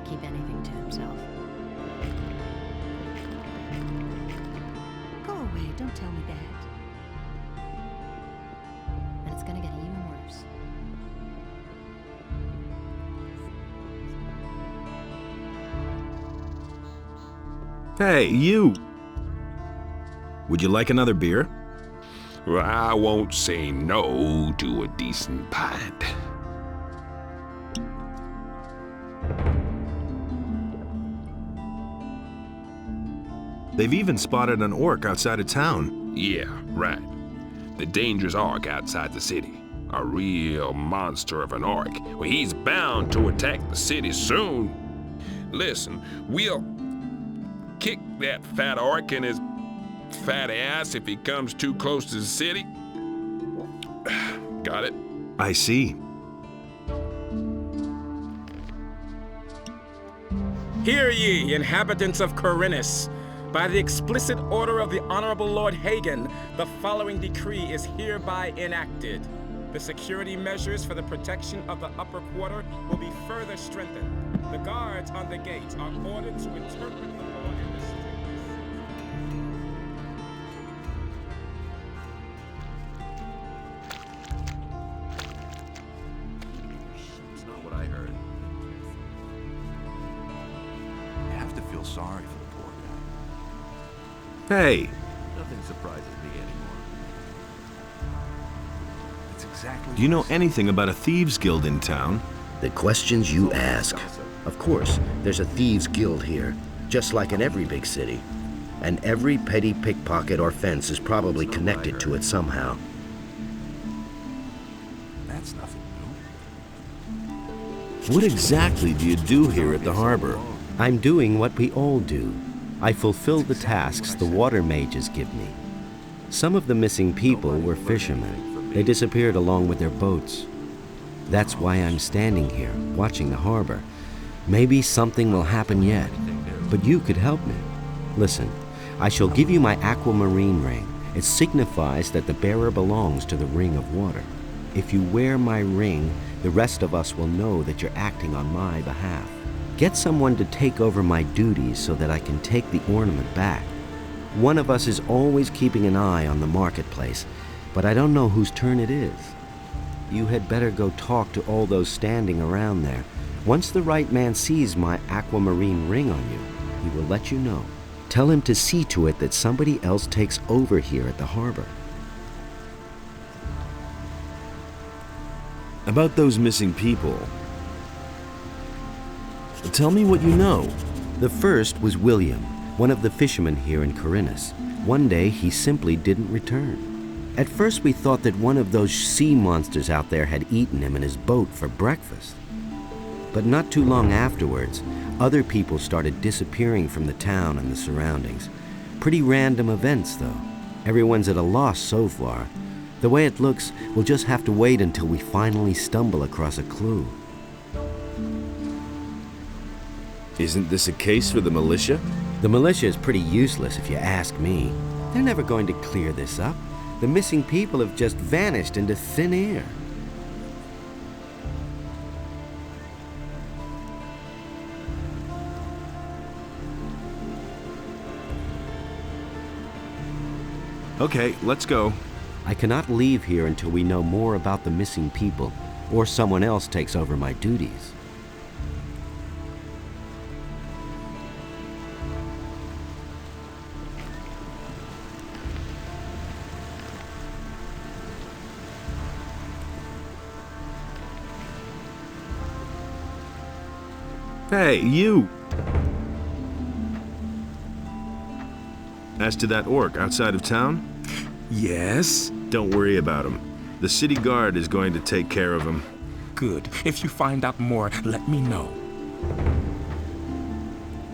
can't keep anything to himself. Go away, don't tell me that. And it's gonna get even worse. Hey, you! Would you like another beer? Well, I won't say no to a decent pint. They've even spotted an orc outside of town. Yeah, right. The dangerous orc outside the city. A real monster of an orc. Well, he's bound to attack the city soon. Listen, we'll kick that fat orc in his fat ass if he comes too close to the city. Got it? I see. Hear ye, inhabitants of Khorinis. By the explicit order of the Honorable Lord Hagen, the following decree is hereby enacted. The security measures for the protection of the upper quarter will be further strengthened. The guards on the gates are ordered to interpret the law in the strictest. It's not what I heard. You have to feel sorry for the poor guy. Hey! Nothing surprises me anymore. It's exactly. Do you know anything about a thieves' guild in town? The questions you ask. Of course, there's a thieves' guild here, just like in every big city. And every petty pickpocket or fence is probably connected to it somehow. That's nothing What exactly do you do here at the harbor? I'm doing what we all do. I fulfill the tasks the water mages give me. Some of the missing people were fishermen. They disappeared along with their boats. That's why I'm standing here, watching the harbor. Maybe something will happen yet, but you could help me. Listen, I shall give you my aquamarine ring. It signifies that the bearer belongs to the ring of water. If you wear my ring, the rest of us will know that you're acting on my behalf. Get someone to take over my duties so that I can take the ornament back. One of us is always keeping an eye on the marketplace, but I don't know whose turn it is. You had better go talk to all those standing around there. Once the right man sees my aquamarine ring on you, he will let you know. Tell him to see to it that somebody else takes over here at the harbor. About those missing people. Tell me what you know. The first was William, one of the fishermen here in Khorinis. One day, he simply didn't return. At first, we thought that one of those sea monsters out there had eaten him in his boat for breakfast. But not too long afterwards, other people started disappearing from the town and the surroundings. Pretty random events, though. Everyone's at a loss so far. The way it looks, we'll just have to wait until we finally stumble across a clue. Isn't this a case for the militia? The militia is pretty useless if you ask me. They're never going to clear this up. The missing people have just vanished into thin air. Okay, let's go. I cannot leave here until we know more about the missing people, or someone else takes over my duties. Hey, you! As to that orc outside of town? Yes? Don't worry about him. The city guard is going to take care of him. Good. If you find out more, let me know.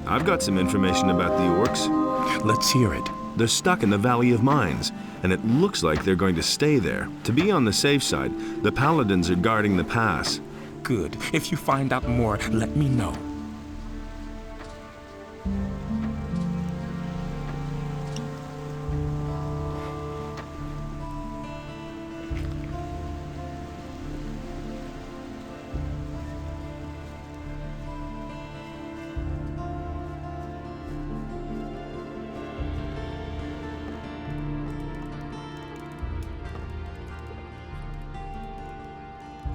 I've got some information about the orcs. Let's hear it. They're stuck in the Valley of Mines, and it looks like they're going to stay there. To be on the safe side, the paladins are guarding the pass. Good. If you find out more, let me know.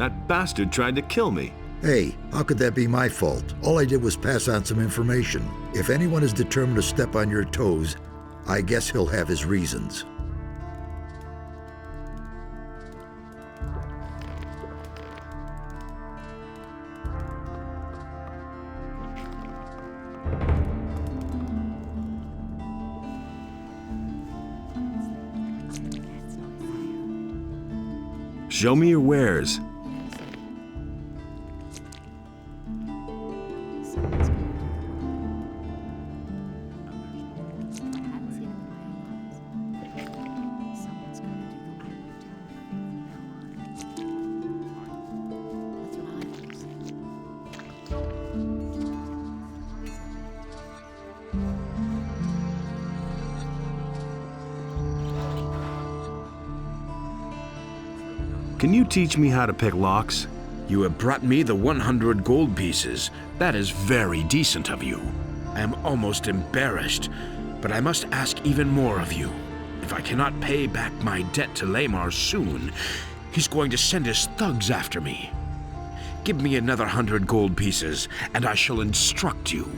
That bastard tried to kill me. Hey, how could that be my fault? All I did was pass on some information. If anyone is determined to step on your toes, I guess he'll have his reasons. Show me your wares. Can you teach me how to pick locks? You have brought me the 100 gold pieces. That is very decent of you. I am almost embarrassed, but I must ask even more of you. If I cannot pay back my debt to Lares soon, he's going to send his thugs after me. Give me another 100 gold pieces, and I shall instruct you.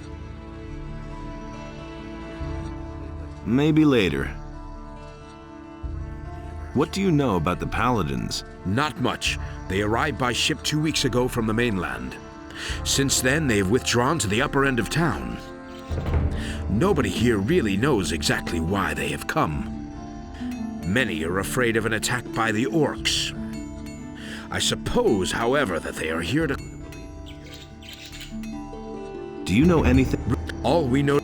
Maybe later. What do you know about the Paladins? Not much. They arrived by ship 2 weeks ago from the mainland. Since then, they have withdrawn to the upper end of town. Nobody here really knows exactly why they have come. Many are afraid of an attack by the orcs. I suppose, however, that they are here to... Do you know anything? All we know...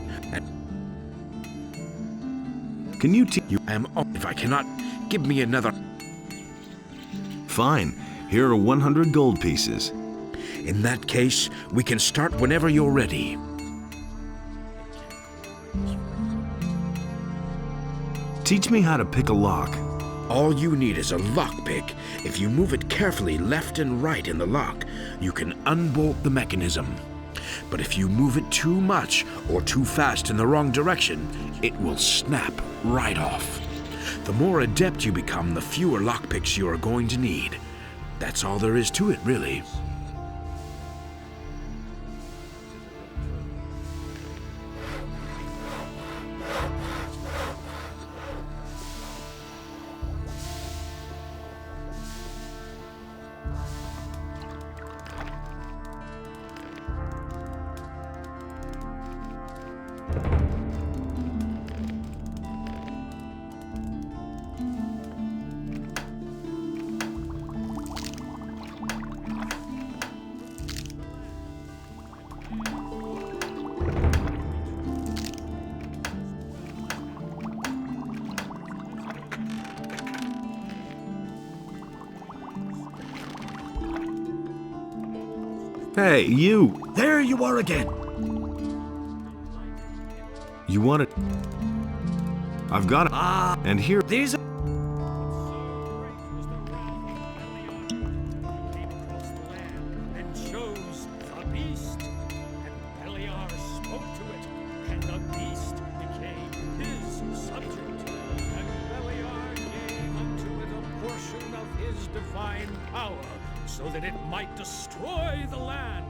Can you teach? If I cannot... Give me another... Fine. Here are 100 gold pieces. In that case, we can start whenever you're ready. Teach me how to pick a lock. All you need is a lockpick. If you move it carefully left and right in the lock, you can unbolt the mechanism. But if you move it too much or too fast in the wrong direction, it will snap right off. The more adept you become, the fewer lockpicks you are going to need. That's all there is to it, really. Hey, you! There you are again! You want it? I've got it. And here... These are... so that it might destroy the land.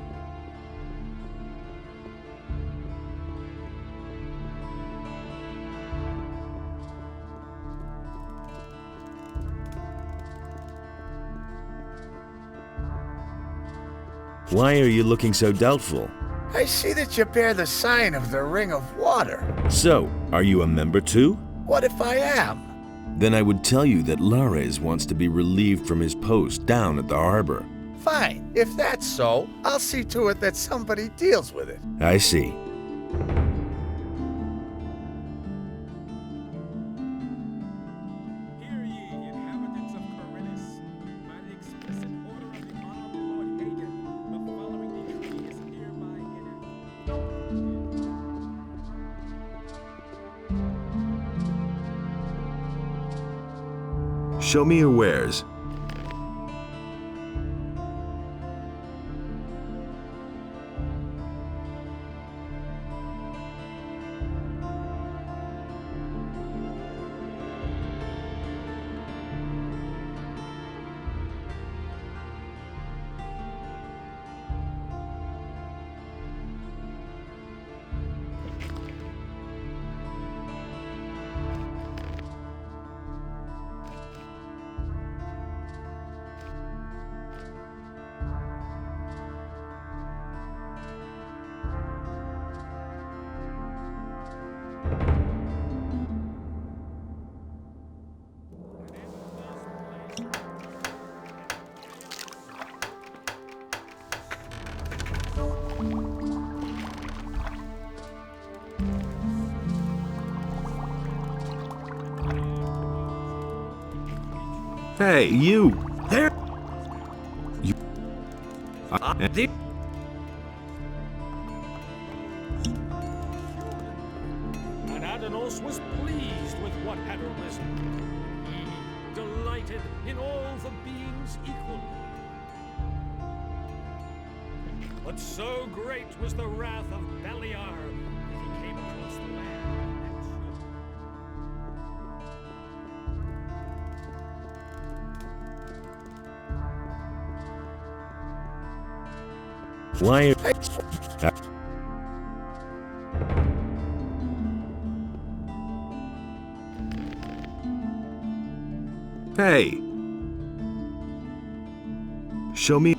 Why are you looking so doubtful? I see that you bear the sign of the Ring of Water. So, are you a member too? What if I am? Then I would tell you that Lares wants to be relieved from his post down at the harbor. Fine. If that's so, I'll see to it that somebody deals with it. I see. Hear ye, inhabitants of Khorinis. By the explicit order of the Honorable Lord Hagen, the following decree is hereby enacted. Show me your wares. Hey, you! There. You. And Adanos was pleased with what had arisen. He delighted in all the beings equal. But so great was the wrath of Beliar that he came across the land and Why? Hey! Show me.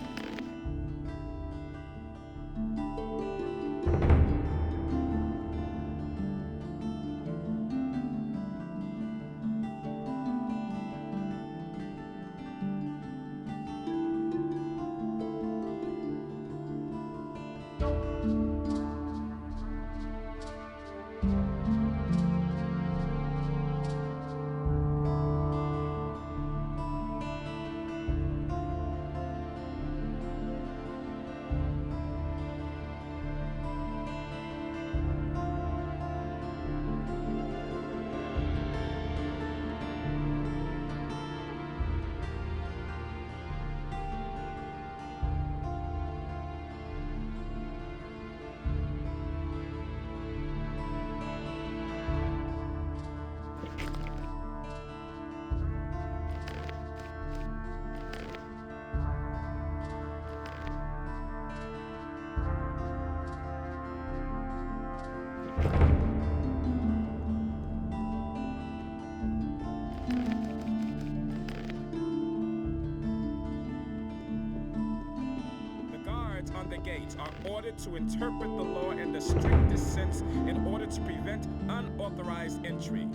On the gates are ordered to interpret the law in the strictest sense in order to prevent unauthorized entry.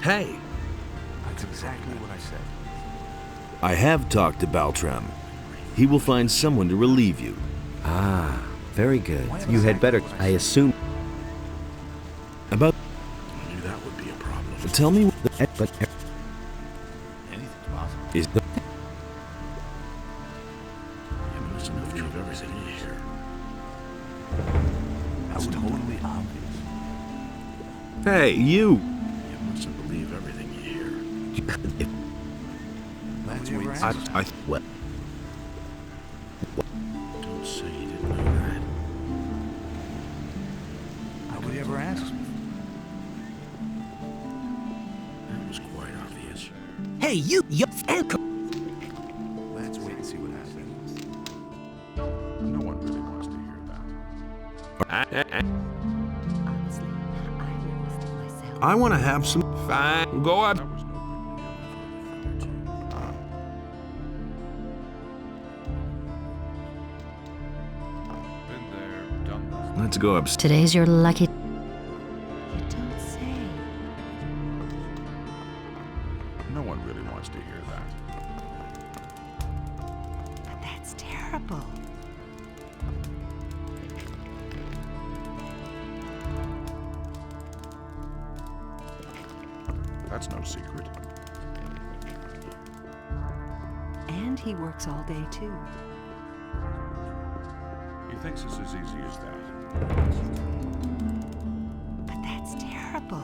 Hey! That's exactly what I said. I have talked to Baltram. He will find someone to relieve you. Ah, very good. You had better, I assume. About. I knew that would be a problem. Tell me. But Anything's possible. Is the. You must believe everything you hear. That's totally obvious. Hey, you! You mustn't believe everything you hear. Let's wait and see. what? Don't say you didn't know that. Nobody ever asks me. That was quite obvious. Hey, you Let's wait and see what happens. No one really wants to hear that. Honestly, I realized it myself. I want to have some. Fine, go up. That was no big deal. Been there, done that. Let's go upstairs. Today's your lucky. You don't say. No one really wants to hear that. But that's terrible. That's no secret. And he works all day too. He thinks it's as easy as that. But that's terrible.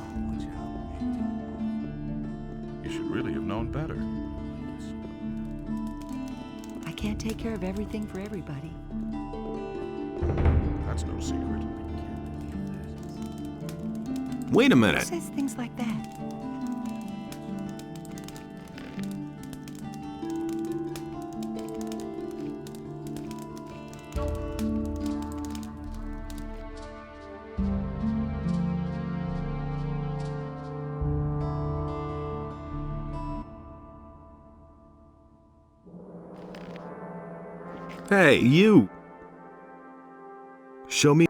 You should really have known better. I can't take care of everything for everybody. That's no secret. Wait a Who minute. says things like that? Hey, you! Show me.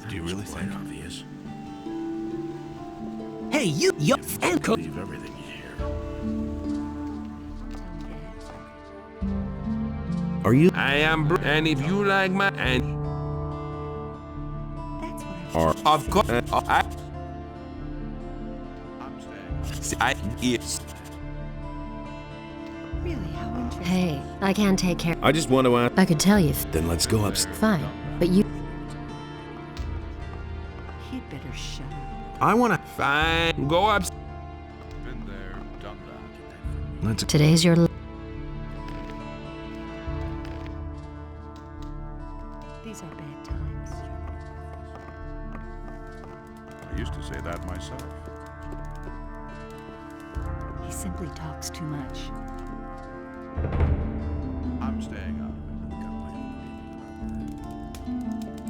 Do you really think obvious? Hey, you and Believe everything you hear. Are you? I am, and if you like my, and Are of course, I yes. Really, how interesting. Hey, I can't take care. I just want to ask. I could tell you. Then let's go up. Fine, but you. He'd better shut up. I want to. Fine, go up. Been there, done that. Let's. Today's your. These are bad times. I used to say that myself. He simply talks too much. I'm staying out of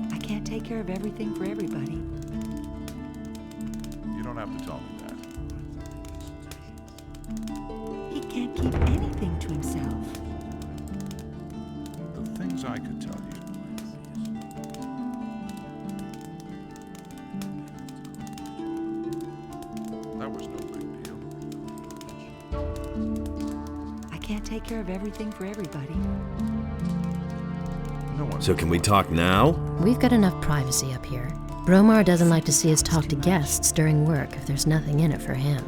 it. I can't take care of everything for everybody. You don't have to tell me that. He can't keep anything to himself. The things I could tell you. That was no big deal. I can't take care of everything for everybody. No one. So can we talk now? We've got enough privacy up here. Bromar doesn't like to see us talk to guests during work if there's nothing in it for him.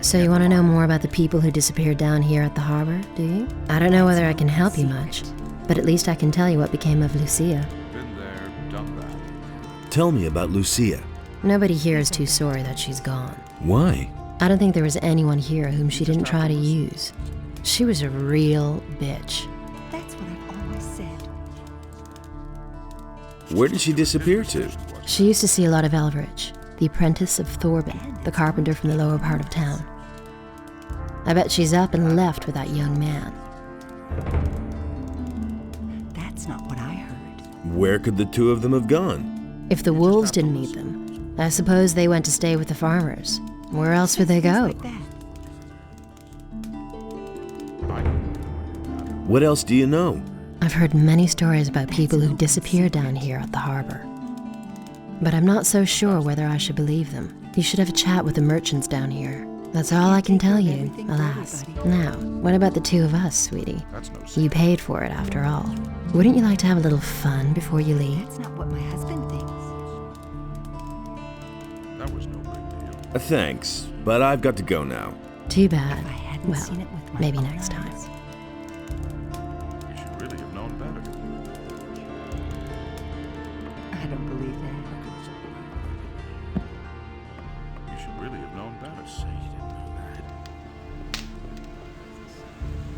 So you want to know more about the people who disappeared down here at the harbor, do you? I don't know whether I can help you much, but at least I can tell you what became of Lucia. Been there, done that. Tell me about Lucia. Nobody here is too sorry that she's gone. Why? I don't think there was anyone here whom she didn't try to use. She was a real bitch. That's what I've always said. Where did she disappear to? She used to see a lot of Elveridge, the apprentice of Thorben, the carpenter from the lower part of town. I bet she's up and left with that young man. That's not what I heard. Where could the two of them have gone? If the wolves didn't need them, I suppose they went to stay with the farmers. Where else would they go? What else do you know? I've heard many stories about people who disappear down here at the harbor. But I'm not so sure whether I should believe them. You should have a chat with the merchants down here. That's all I can tell you, alas. Now, what about the two of us, sweetie? You paid for it, after all. Wouldn't you like to have a little fun before you leave? That's not what my husband thinks. That was no big deal. Thanks, but I've got to go now. Too bad. Well, maybe next time. You should really have known better. I don't believe that. You should really have known better. Say you didn't know that.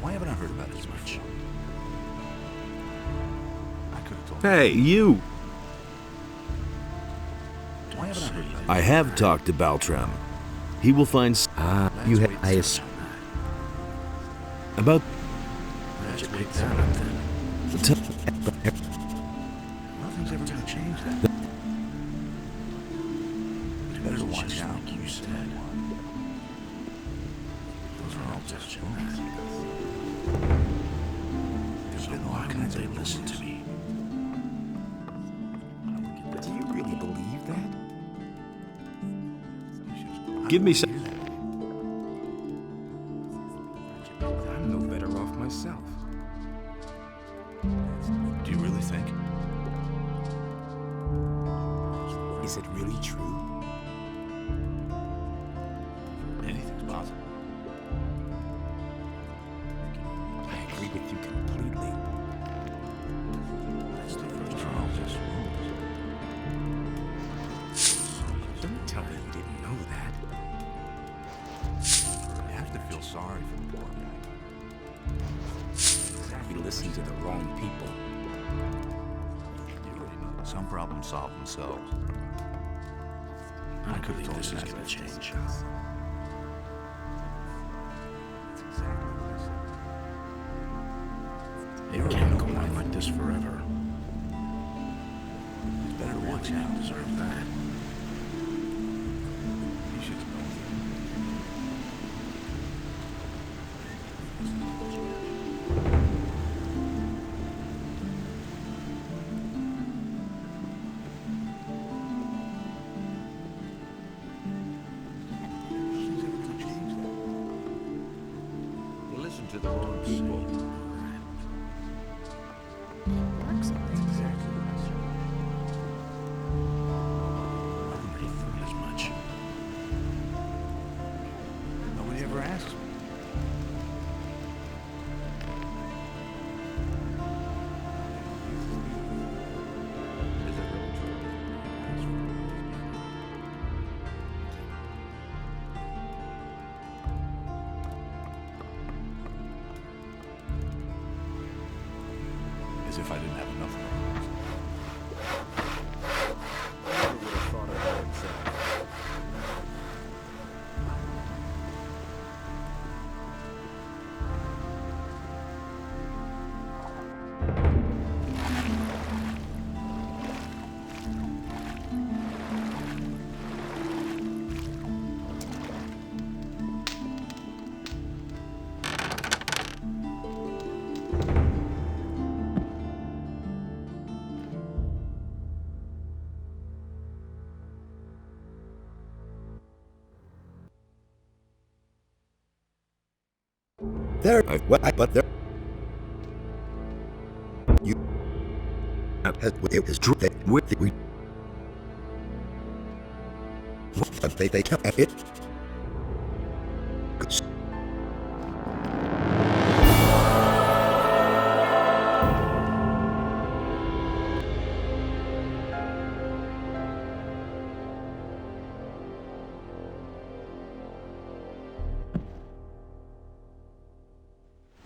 Why haven't I heard about it as much? I could have told Hey, you! Why haven't I heard about it? I have talked to Baltram. He will find. You have. I assume. About. Let's break that up then. Nothing's ever gonna change that. You better watch out, like you said. Those are all just jokes. So why can't they listen to me? Do you really believe that? Give me some. I'm no better off myself. Do you really think? Is it really true? Anything's possible. I agree with you completely. Don't tell me you didn't know that. You have to feel sorry for the poor guy. We listened to the wrong people. You already know. Some problems solve themselves. I could believe this is going to change. It can't go on like this forever. It's better to watch out. Deserve that. You should know. You listen to the wrong people. Nobody ever asks me. Is it really true? As if I didn't have enough of them. Who would have thought of that himself? There, but there. You has it is true that we but they kept it.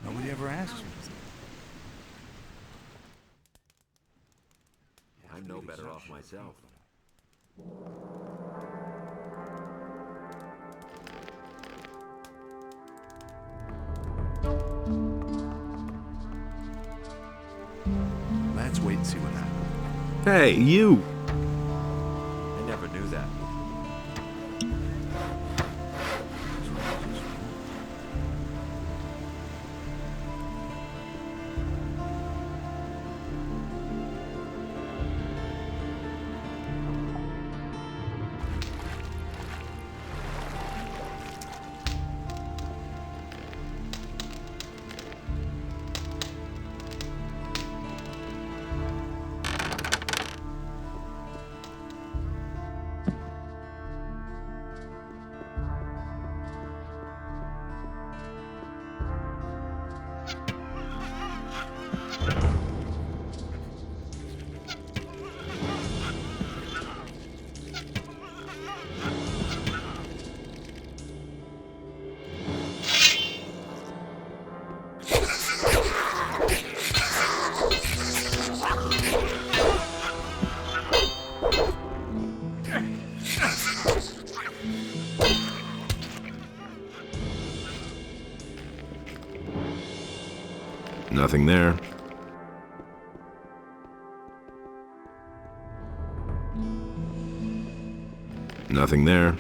Nobody ever asks me. I'm no better off myself. Let's wait and see what happens. Hey, you! I never knew that. Nothing there. Nothing there.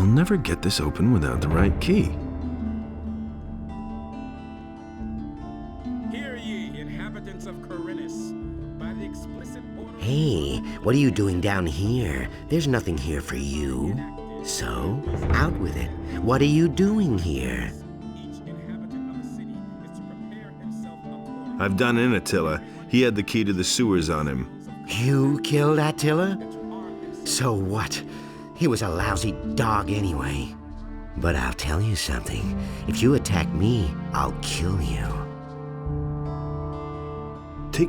I'll never get this open without the right key. Hear ye, inhabitants of Khorinis, by the explicit order... Hey, what are you doing down here? There's nothing here for you. So, out with it. What are you doing here? I've done in Attila. He had the key to the sewers on him. You killed Attila? So what? He was a lousy dog anyway. But I'll tell you something. If you attack me, I'll kill you. Take...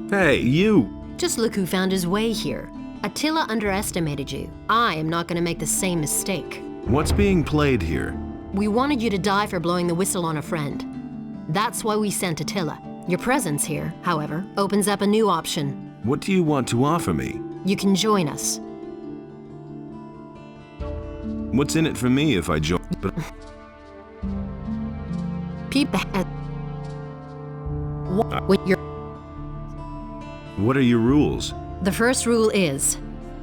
Hey, you! Just look who found his way here. Attila underestimated you. I am not going to make the same mistake. What's being played here? We wanted you to die for blowing the whistle on a friend. That's why we sent Attila. Your presence here, however, opens up a new option. What do you want to offer me? You can join us. What's in it for me if I join? People... What are your rules? The first rule is,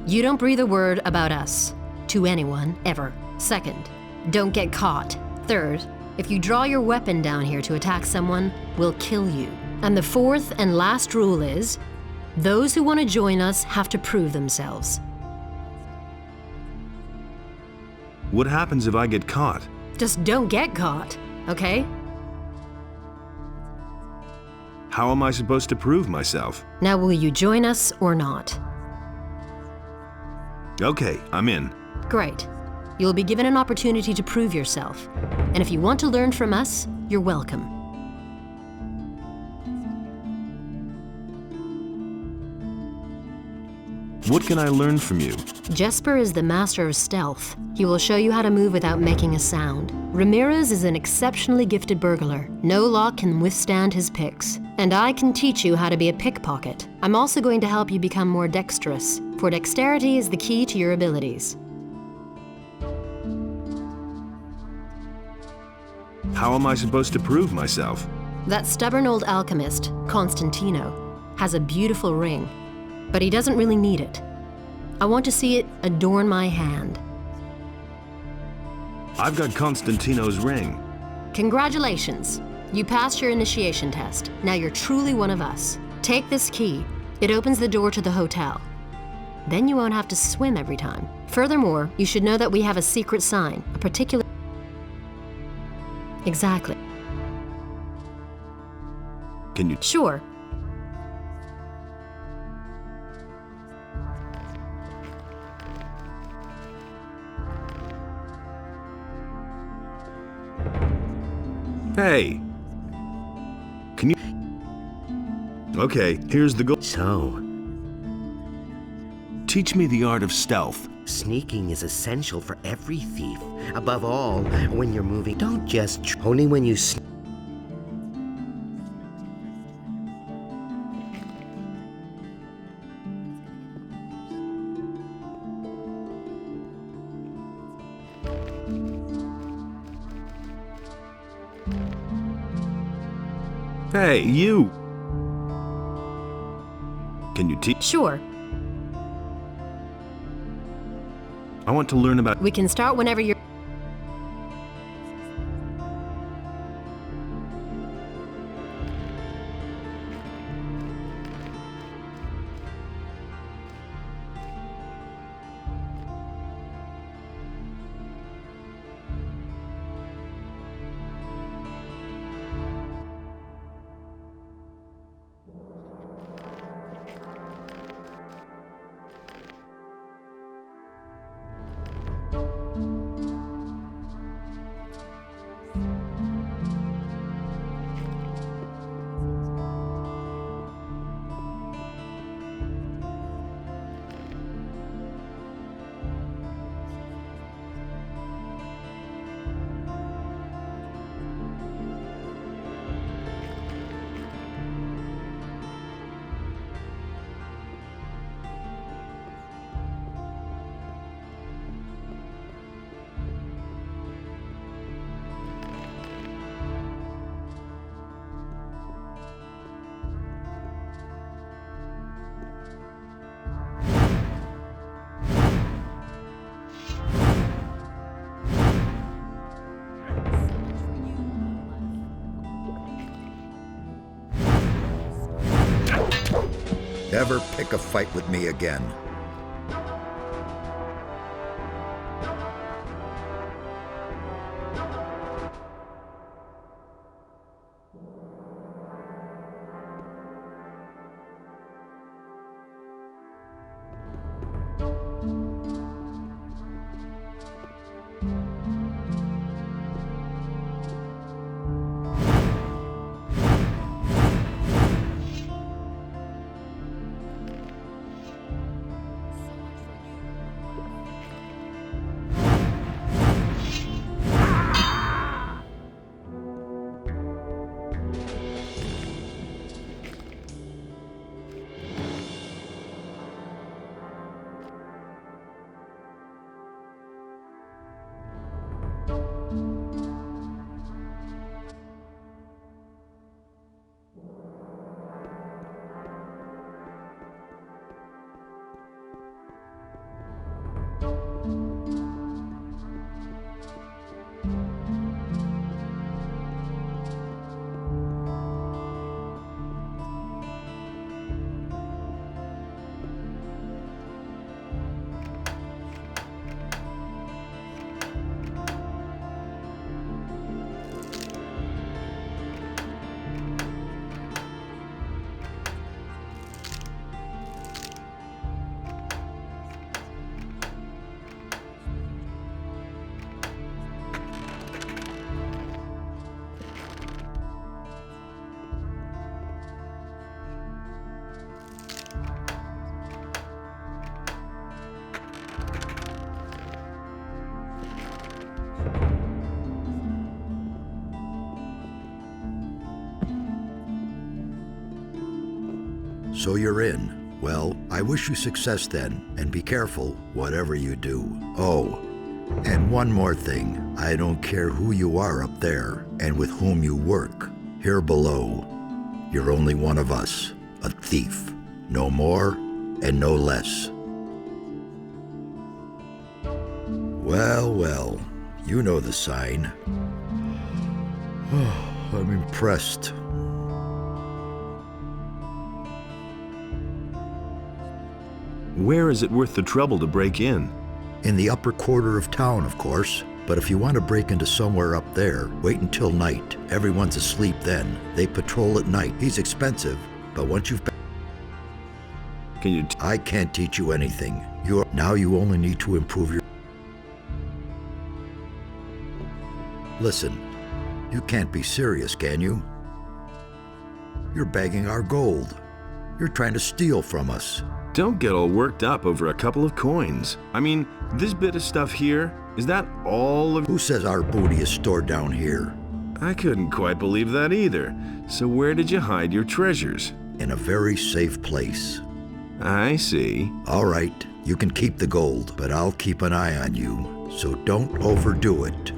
you don't breathe a word about us to anyone, ever. Second, don't get caught. Third, if you draw your weapon down here to attack someone, we'll kill you. And the fourth and last rule is, those who want to join us have to prove themselves. What happens if I get caught? Just don't get caught, okay? How am I supposed to prove myself? Now, will you join us or not? Okay, I'm in. Great. You'll be given an opportunity to prove yourself. And if you want to learn from us, you're welcome. What can I learn from you? Jesper is the master of stealth. He will show you how to move without making a sound. Ramirez is an exceptionally gifted burglar. No lock can withstand his picks. And I can teach you how to be a pickpocket. I'm also going to help you become more dexterous, for dexterity is the key to your abilities. How am I supposed to prove myself? That stubborn old alchemist, Constantino, has a beautiful ring, but he doesn't really need it. I want to see it adorn my hand. I've got Constantino's ring. Congratulations. You passed your initiation test. Now you're truly one of us. Take this key. It opens the door to the hotel. Then you won't have to swim every time. Furthermore, you should know that we have a secret sign, a particular... Exactly. Can you... Sure. Hey! Can you... Okay, here's the goal. So? Teach me the art of stealth. Sneaking is essential for every thief. Above all, when you're moving, don't just... Only when you... Hey, you! Can you teach? Sure. I want to learn about... We can start whenever you're... ever pick a fight with me again. So you're in. Well, I wish you success then, and be careful whatever you do. Oh, and one more thing. I don't care who you are up there and with whom you work. Here below, you're only one of us, a thief. No more and no less. Well, well, you know the sign. I'm impressed. Where is it worth the trouble to break in? In the upper quarter of town, of course. But if you want to break into somewhere up there, wait until night. Everyone's asleep then. They patrol at night. He's expensive, but once you've... Can you... I can't teach you anything. Now you only need to improve your... Listen, you can't be serious, can you? You're bagging our gold. You're trying to steal from us. Don't get all worked up over a couple of coins. I mean, this bit of stuff here, is that all of... Who says our booty is stored down here? I couldn't quite believe that either. So where did you hide your treasures? In a very safe place. I see. All right, you can keep the gold, but I'll keep an eye on you, so don't overdo it.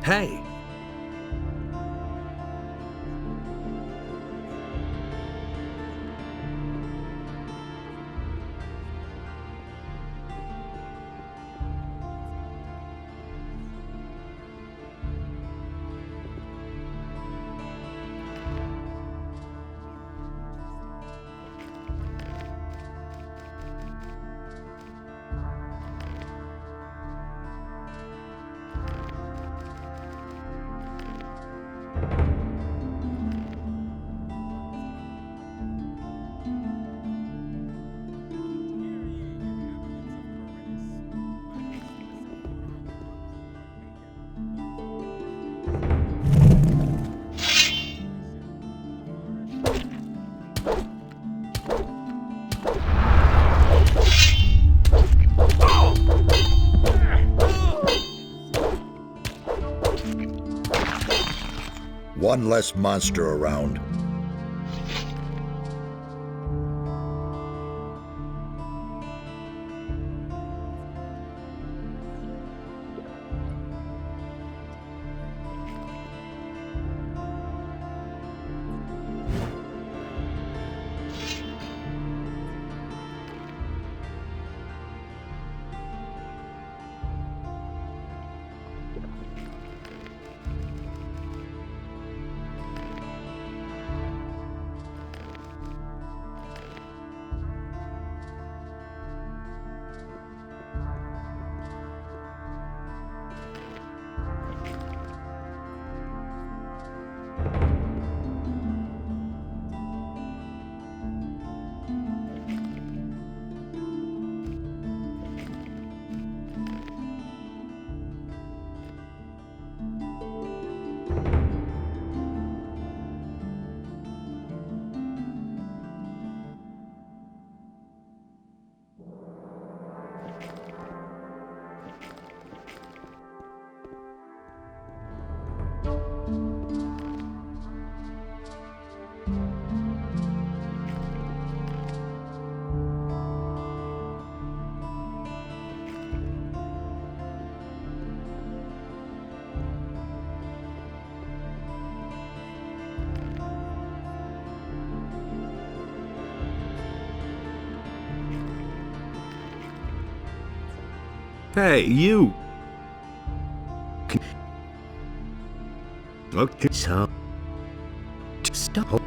Hey! One less monster around. Hey, you! Okay. So, stop.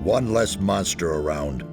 One less monster around.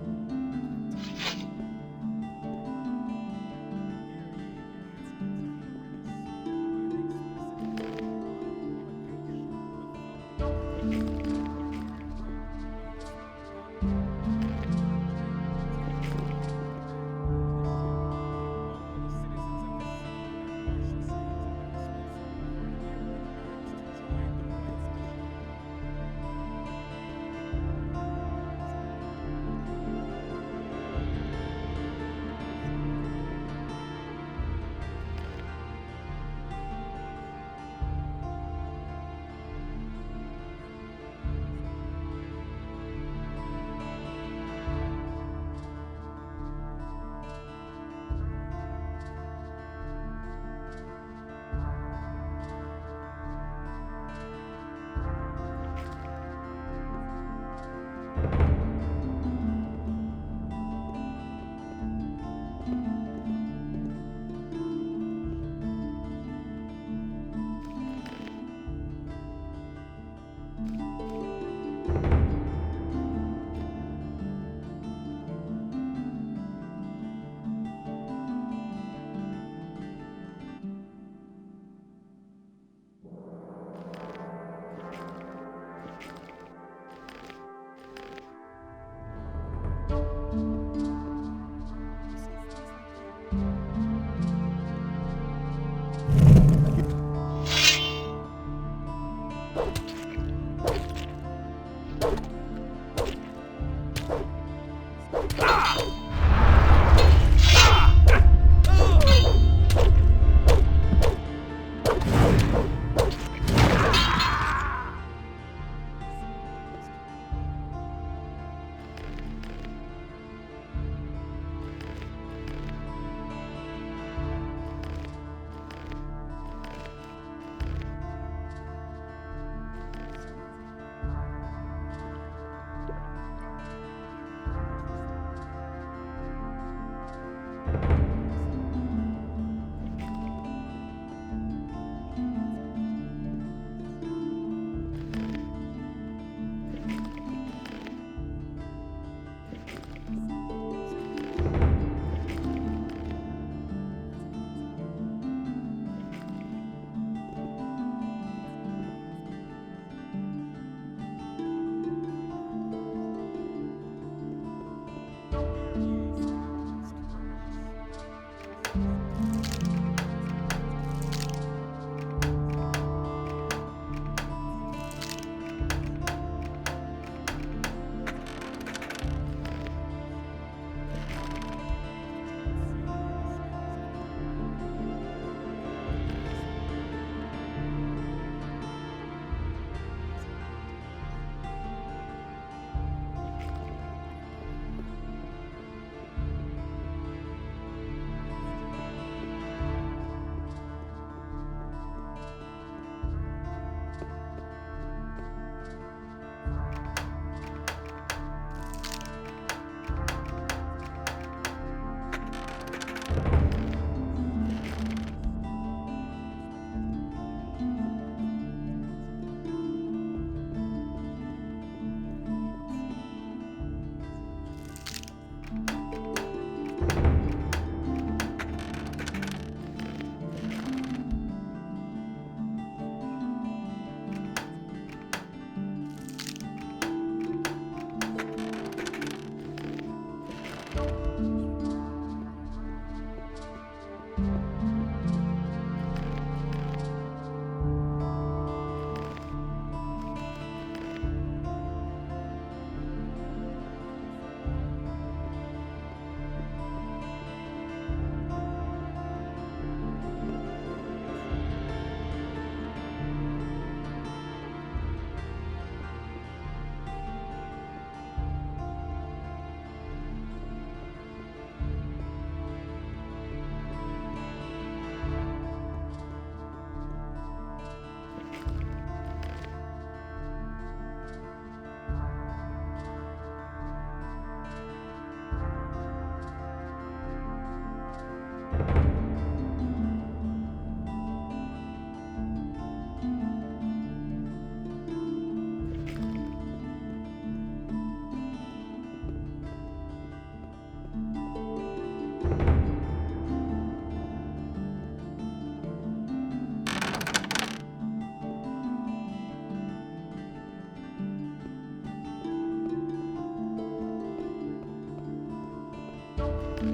Hear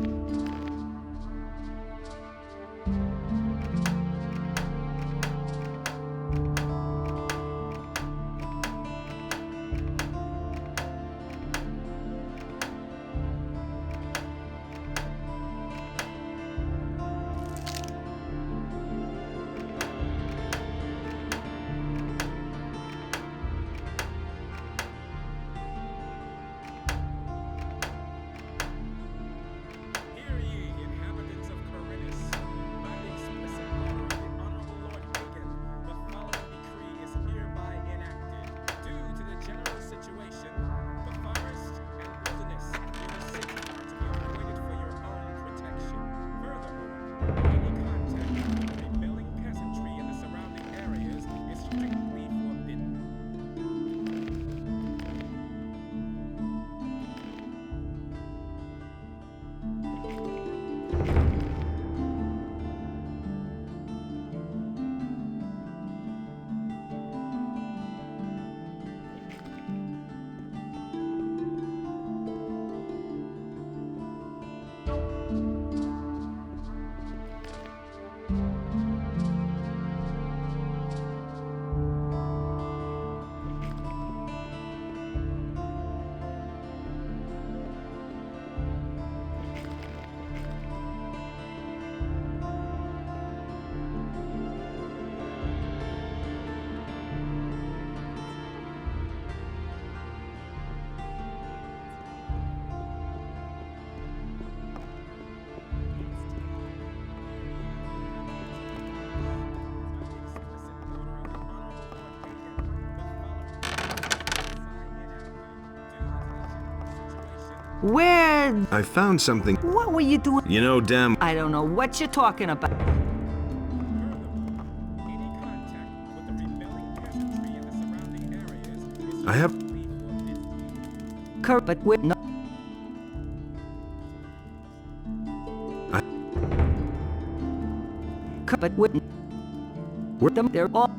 ye, inhabitants of Khorinis. By the explicit order of the Honorable Lord Hagen, the following decree is hereby enacted. Due to the general situation, the forest and wilderness near the city are to be avoided for your own protection. Furthermore, any contact with the rebelling peasantry in the surrounding areas is strictly forbidden. Where? I found something. What were you doing? You know, damn. I don't know what you're talking about. I have. But we're not. But we're them. They're all.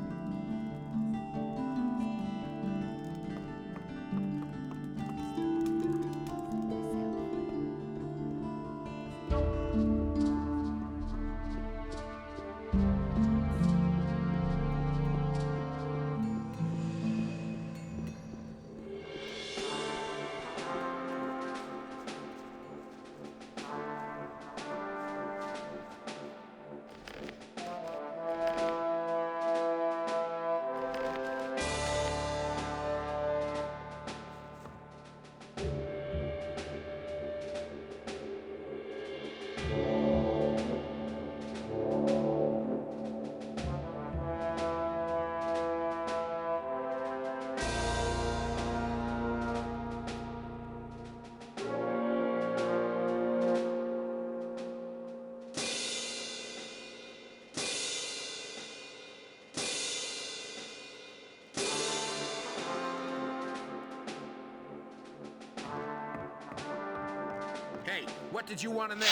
Hey, what did you want in there?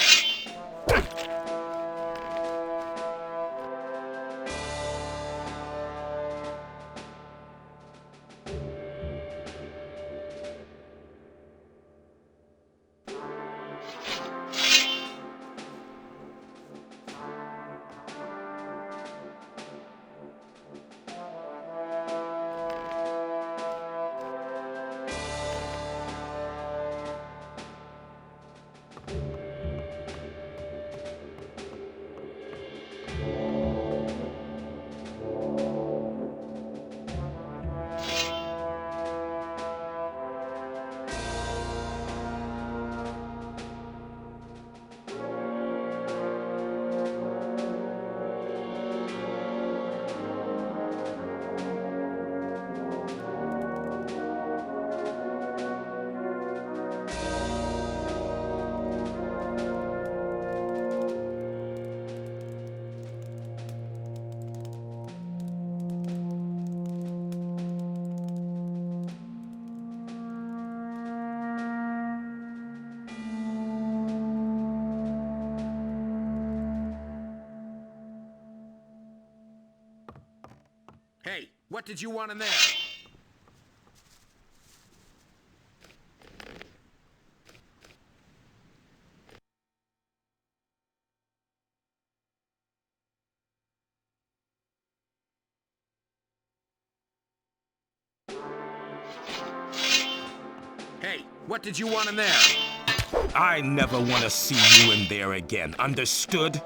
Hey, what did you want in there? What did you want in there? I never want to see you in there again. Understood?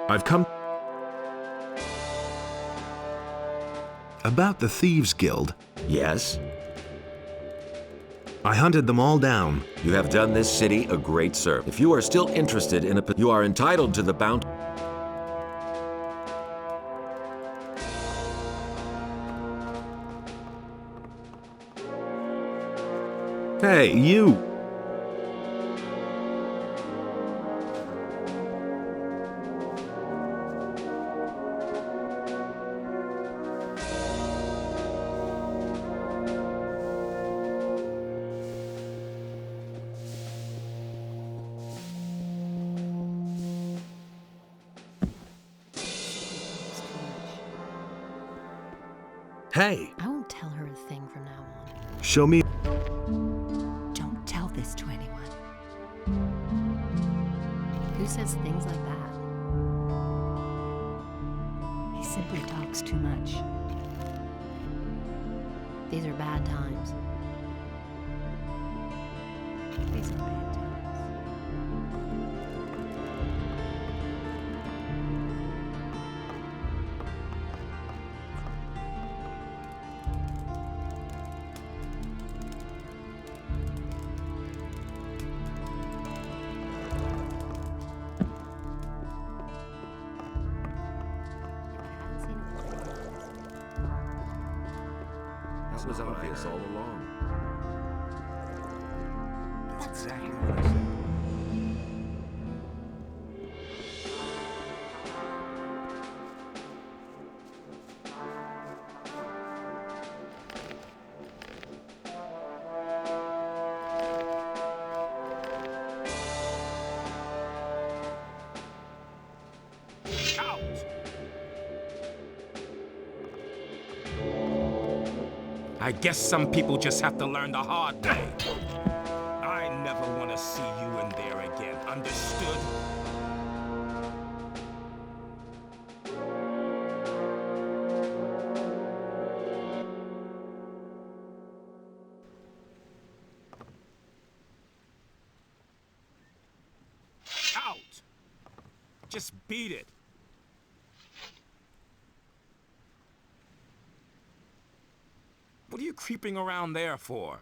I've come... About the Thieves' Guild. Yes? I hunted them all down. You have done this city a great service. If you are still interested in you are entitled to the bounty. Hey, you! Hey! I won't tell her a thing from now on. Show me... Don't tell this to anyone. Who says things like that? He simply talks too much. These are bad times. These are bad times. That was obvious all along. That's exactly what I said. I guess some people just have to learn the hard way. I never want to see you in there again. Understood? Out! Just beat it. What are you creeping around there for?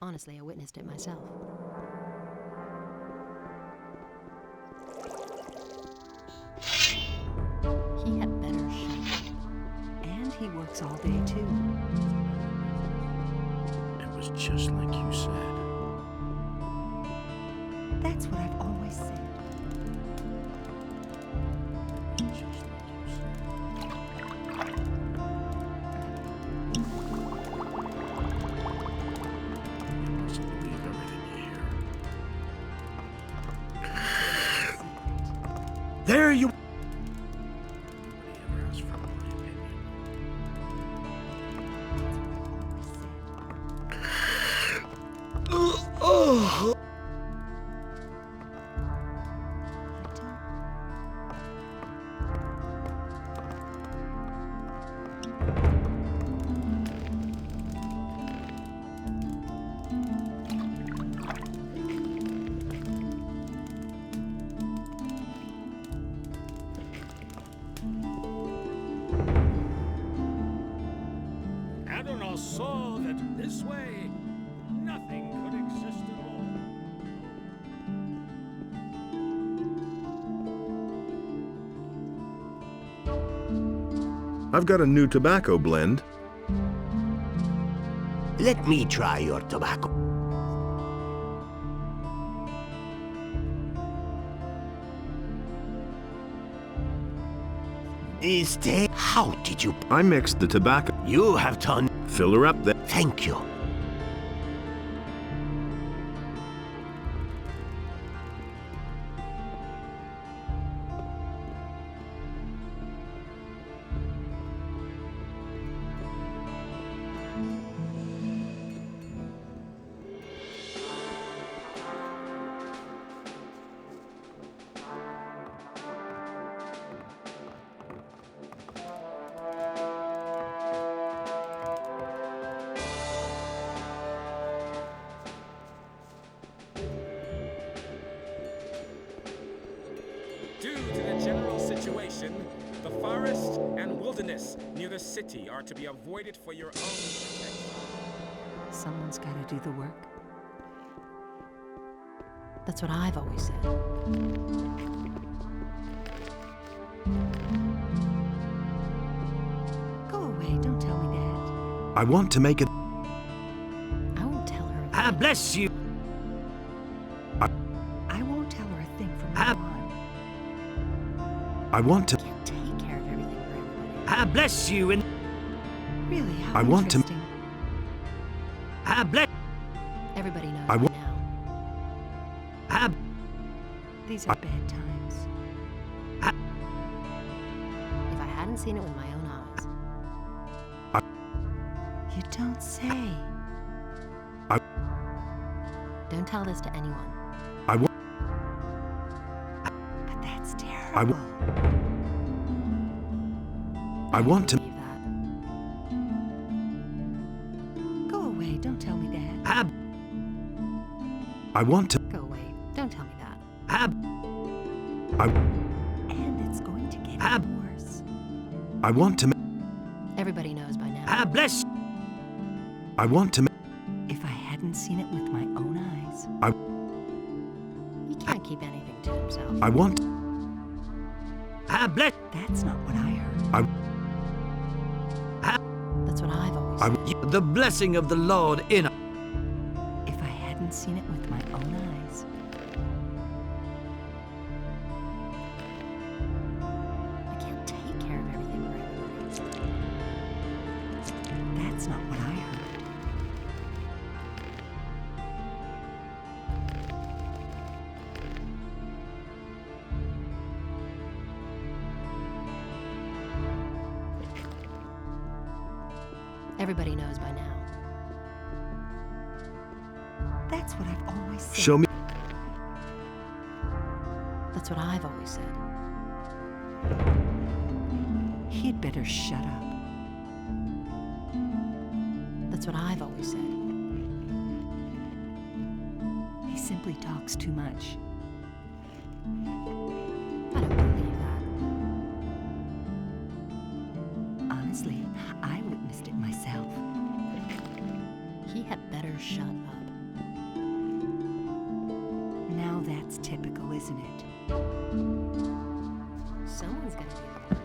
Honestly, I witnessed it myself. He had better shape. And he works all day, too. It was just like you said. That's what I've always said. There you... Adonai saw that this way nothing could exist at all. I've got a new tobacco blend. Let me try your tobacco. How did you... I mixed the tobacco. You have done... Fill her up there. Thank you. Due to the general situation, the forest and wilderness near the city are to be avoided for your own protection. Someone's got to do the work. That's what I've always said. Go away, don't tell me that. I want to make it. I won't tell her. Ah, bless you. I won't tell her a thing from now on. I want to. I can't take care of everything for everybody. Ah, bless you and... Really, how I want to. interesting. Ah, bless... Everybody knows I by want. now. Ah, These are bad times. If I hadn't seen it with my own eyes. You don't say. Don't tell this to anyone. I want. But that's terrible. I want. I want to. Believe that. Go away, don't tell me that. ah, I want to. Go away. Don't tell me that. ah, And it's going to get Ah. worse. I want to. Everybody knows by now. ah, bless... I want to. If I hadn't seen it with my own eyes. He can't keep anything to himself. I want. Ah, bless... That's not what I heard. That's what I've always I. said. The blessing of the Lord in... If I hadn't seen it with my own eyes. I can't take care of everything for everybody. That's not what I heard. Everybody knows by now. That's what I've always said. Show me. That's what I've always said. He'd better shut up. That's what I've always said. He simply talks too much. I don't believe that. Honestly, I witnessed it myself. He had better shut up. Now that's typical, isn't it? Someone's gonna do the work.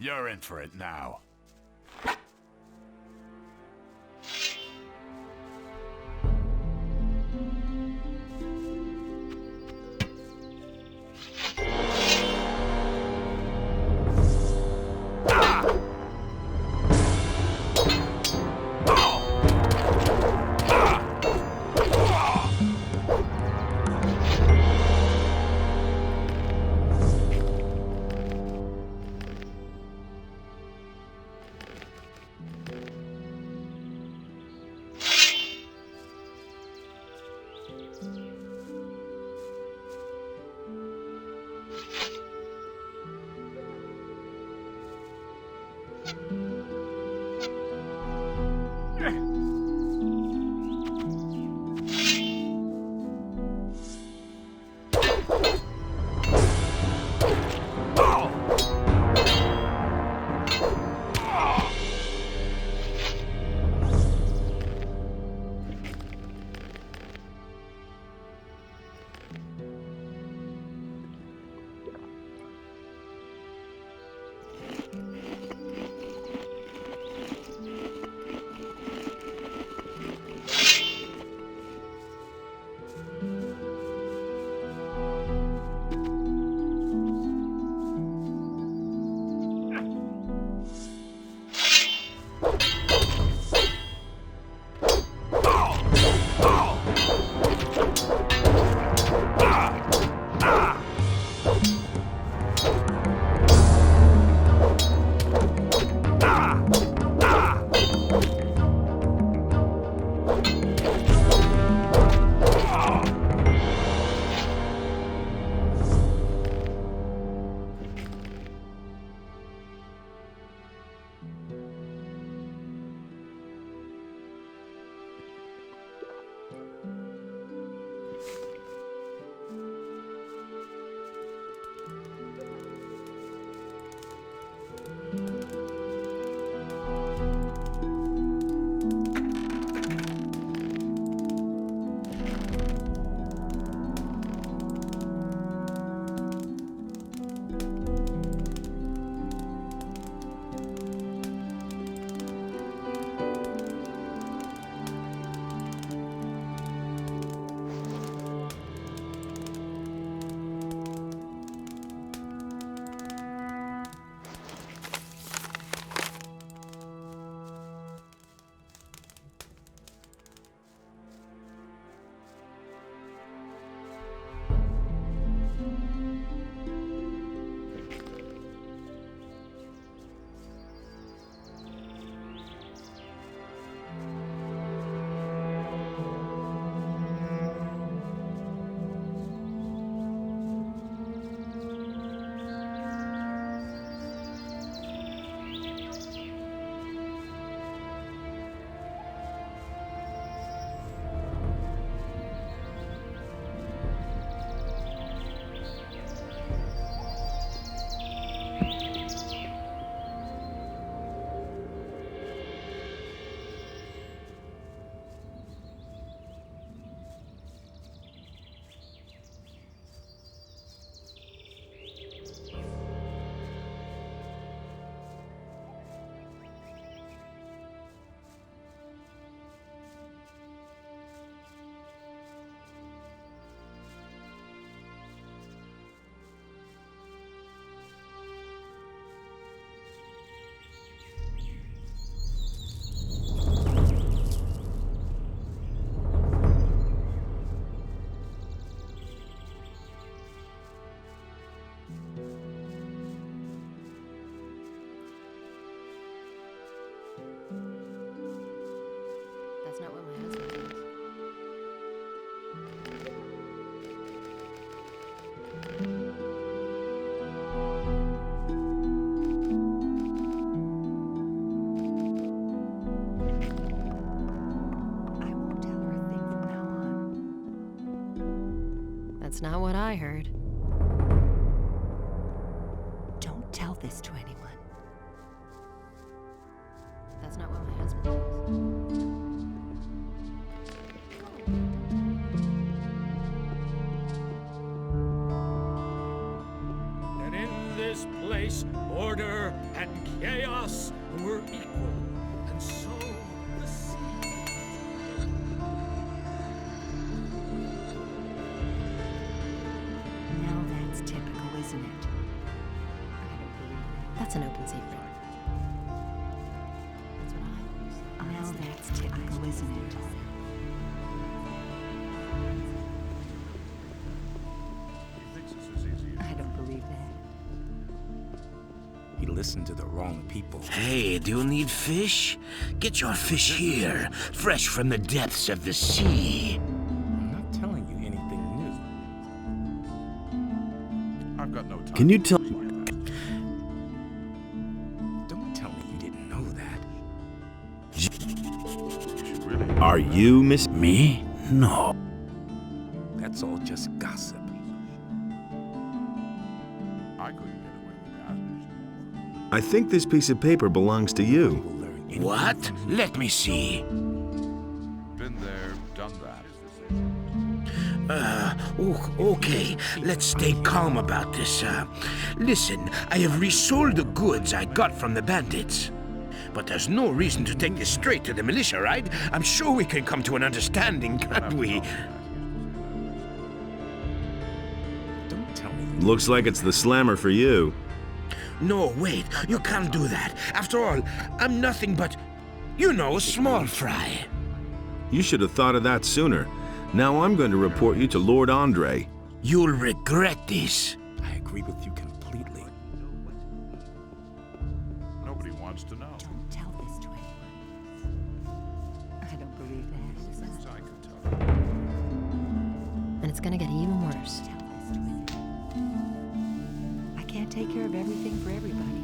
You're in for it now. That's not what my husband does. That's not what I heard. Don't tell this to anyone. That's not what my husband does. That in this place order and chaos were equal, and so the sea. Now that's typical, isn't it? That's an open secret. Now that's typical, isn't it? I don't believe that. He listened to the wrong people. Hey, do you need fish? Get your fish here, fresh from the depths of the sea. I'm not telling you anything new. I've got no time. Can you tell? Don't tell me you didn't know that. Are you Miss? Me? No. That's all just gossip. I couldn't get away with that. I think this piece of paper belongs to you. What? Let me see. Been there, done that. Okay. Let's stay calm about this. Listen, I have resold the goods I got from the bandits. But there's no reason to take this straight to the militia, right? I'm sure we can come to an understanding, can't we? Don't tell me. Looks like it's the slammer for you. No, wait. You can't do that. After all, I'm nothing but, you know, small fry. You should have thought of that sooner. Now I'm going to report you to Lord Andre. You'll regret this. I agree with you completely. Nobody wants to know. Don't tell this to anyone. I don't believe that. Things I could tell. And it's gonna get even worse. Tell this to anyone. I can't take care of everything for everybody.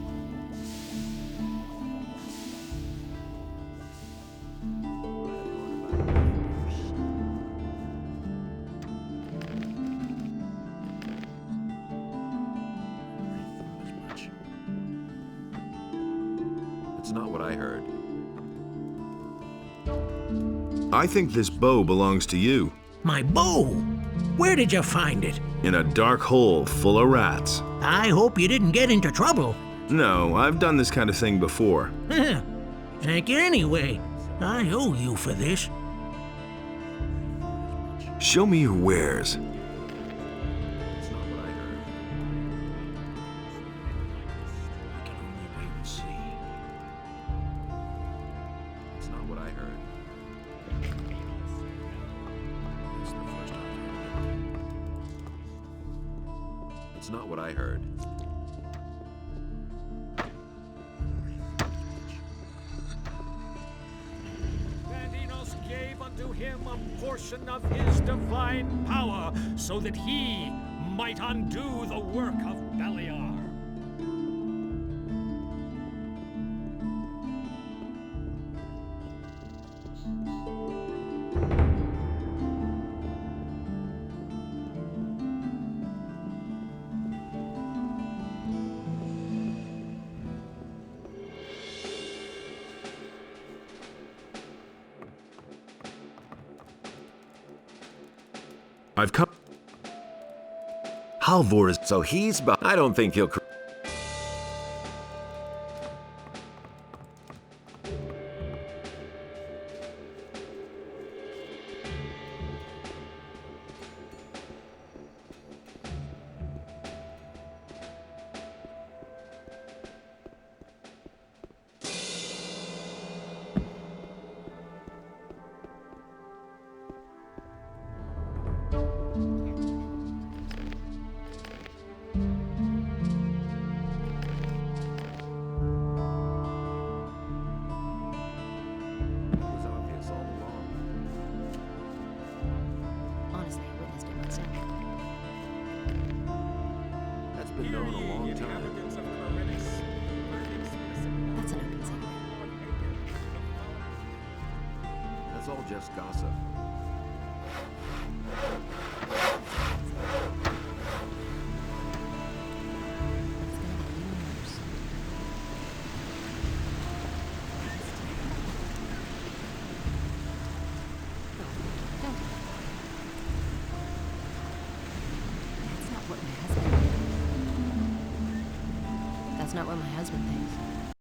It's not what I heard. I think this bow belongs to you. My bow? Where did you find it? In a dark hole full of rats. I hope you didn't get into trouble. No, I've done this kind of thing before. Thank you anyway. I owe you for this. Show me your wares. It's not what I heard. We can only wait and see. It's not what I heard. It's the first I've heard. It's not what I heard. Bandinos gave unto him a portion of his divine power, so that he might undo the work of Beliar. I've come. Halvor is. So he's. I don't think he'll. Honestly, I witnessed it myself. That's been known a long time. That's an open secret. That's all just gossip.